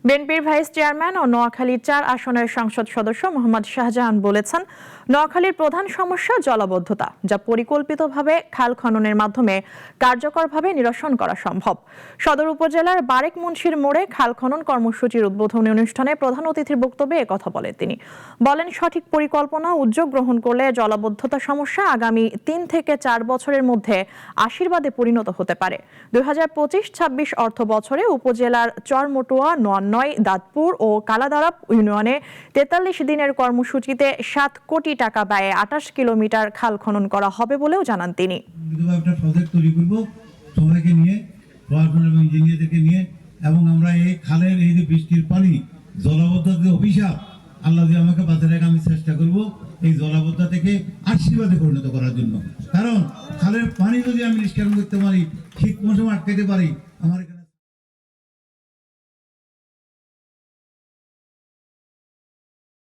বিএনপির vice chairman ও নোয়াখালী ৪ আসনের সংসদ সদস্য মোহাম্মদ শাহজাহান বলেছেন, নোয়াখালীর প্রধান সমস্যা জলাবদ্ধতা, যা পরিকল্পিতভাবে খাল খননের মাধ্যমে কার্যকরভাবে নিরসন করা সম্ভব। সদর উপজেলার বারেক মুন্সির মোড়ে খাল খনন কর্মসূচির উদ্বোধনী অনুষ্ঠানে প্রধান অতিথির বক্তব্যে একথা বলেন তিনি। বলেন, সঠিক পরিকল্পনা উদ্যোগ গ্রহণ করলে জলাবদ্ধতা সমস্যা আগামী ৩ থেকে ৪ বছরের মধ্যে আশীর্বাদে পরিণত হতে পারে। ২০২৫-২৬ অর্থ বছরে উপজেলার চরমটুয়া, নয় দাঁতপুর ও কালাদারাপ ইউনিয়নে ৪৩ দিনের কর্মসূচিতে ৭ কোটি টাকা ব্যয়ে ২৮ কিলোমিটার খাল খনন করা হবে বলেও জানান তিনি। সবাইকে নিয়ে, প্রশাসন এবং ইঞ্জিনিয়ারদেরকে নিয়ে, এবং আমরা এই খালের এই যে বৃষ্টির পানি, জলাবদ্ধতা অভিশাপ, আল্লাহ দিয়ে আমাকে বাঁচিয়ে রাখা, আমি চেষ্টা করব এই জলাবদ্ধতা থেকে আশীর্বাদে পরিণত করার জন্য। কারণ খালের পানি যদি আমি নিষ্কাশন করতে পারি, ঠিক মৌসুমে আটকাতে পারি, আমার